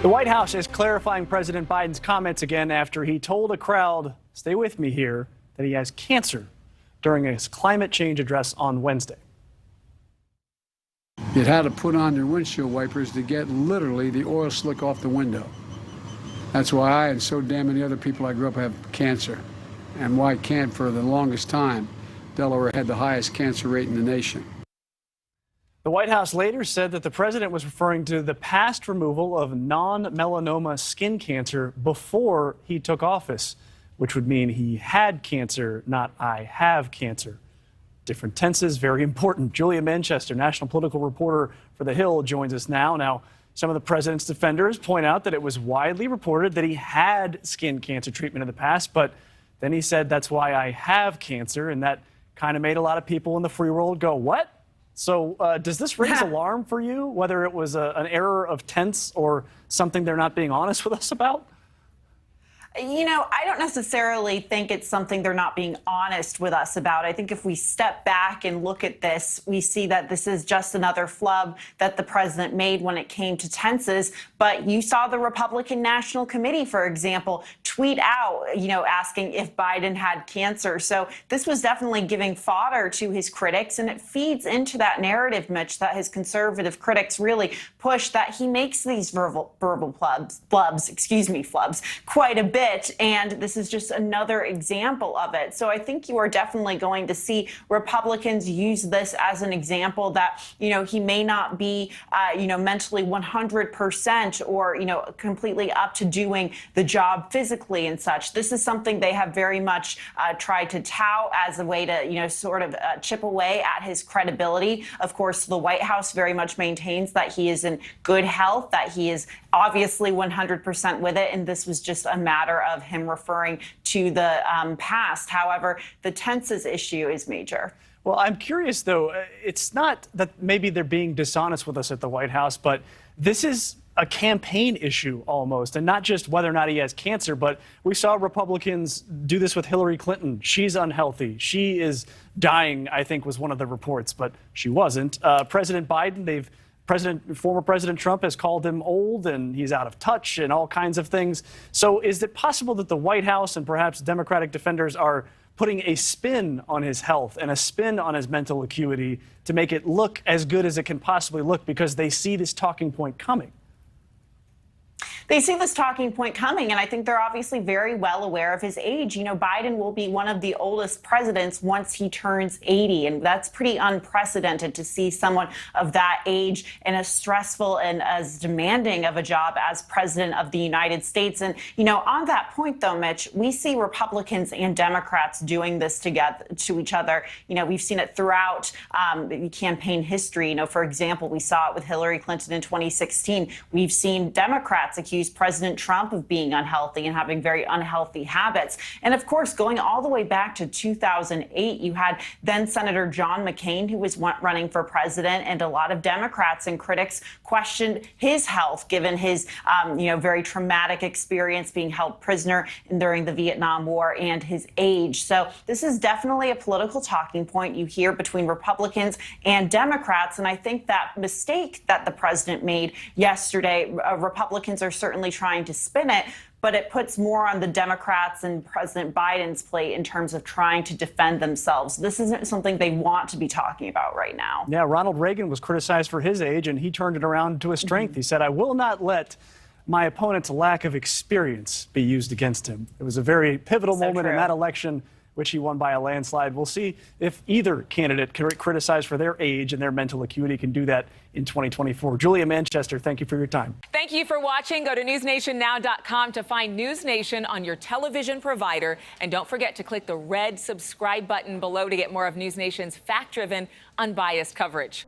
The White House is clarifying President Biden's comments again after he told a crowd, stay with me here, that he has cancer during his climate change address on Wednesday. You'd had to put on your windshield wipers to get literally the oil slick off the window. That's why I and so damn many other people I grew up have cancer, and why can't for the longest time. Delaware had the highest cancer rate in the nation. The White House later said that the president was referring to the past removal of non-melanoma skin cancer before he took office, which would mean he had cancer, not I have cancer. Different tenses, very important. Julia Manchester, national political reporter for The Hill, joins us now. Now, some of the president's defenders point out that it was widely reported that he had skin cancer treatment in the past, but then he said, that's why I have cancer, and that kind of made a lot of people in the free world go, what? So does this raise alarm for you, whether it was an error of tense or something they're not being honest with us about? You know, I don't necessarily think it's something they're not being honest with us about. I think if we step back and look at this, we see that this is just another flub that the president made when it came to tenses. But you saw the Republican National Committee, for example, tweet out, asking if Biden had cancer. So this was definitely giving fodder to his critics, and it feeds into that narrative, Mitch, that his conservative critics really push, that he makes these verbal flubs quite a bit. And this is just another example of it. So I think you are definitely going to see Republicans use this as an example that, he may not be, mentally 100% or, completely up to doing the job physically and such. This is something they have very much tried to tout as a way to, sort of chip away at his credibility. Of course, the White House very much maintains that he is in good health, that he is obviously 100% with it. And this was just a matter of him referring to the past. However, the tenses issue is major. Well, I'm curious, though. It's not that maybe they're being dishonest with us at the White House, but this is a campaign issue almost, and not just whether or not he has cancer, but we saw Republicans do this with Hillary Clinton. She's unhealthy. She is dying, I think was one of the reports, but she wasn't. President Biden, former President Trump has called him old and he's out of touch and all kinds of things. So is it possible that the White House and perhaps Democratic defenders are putting a spin on his health and a spin on his mental acuity to make it look as good as it can possibly look because they see this talking point coming? They see this talking point coming, and I think they're obviously very well aware of his age. Biden will be one of the oldest presidents once he turns 80, and that's pretty unprecedented to see someone of that age in as stressful and as demanding of a job as president of the United States. And, on that point, though, Mitch, we see Republicans and Democrats doing this together to each other. We've seen it throughout campaign history. For example, we saw it with Hillary Clinton in 2016. We've seen Democrats accuse President Trump of being unhealthy and having very unhealthy habits. And of course, going all the way back to 2008, you had then Senator John McCain, who was running for president, and a lot of Democrats and critics questioned his health, given his, very traumatic experience being held prisoner during the Vietnam War and his age. So this is definitely a political talking point you hear between Republicans and Democrats. And I think that mistake that the president made yesterday, Republicans are certainly trying to spin it, but it puts more on the Democrats and President Biden's plate in terms of trying to defend themselves. This isn't something they want to be talking about right now. Yeah, Ronald Reagan was criticized for his age, and he turned it around to a strength. He said, I will not let my opponent's lack of experience be used against him. It was a very pivotal moment in that election, which he won by a landslide. We'll see if either candidate criticized for their age and their mental acuity can do that in 2024. Julia Manchester, thank you for your time. Thank you for watching. Go to newsnationnow.com to find NewsNation on your television provider. And don't forget to click the red subscribe button below to get more of NewsNation's fact-driven, unbiased coverage.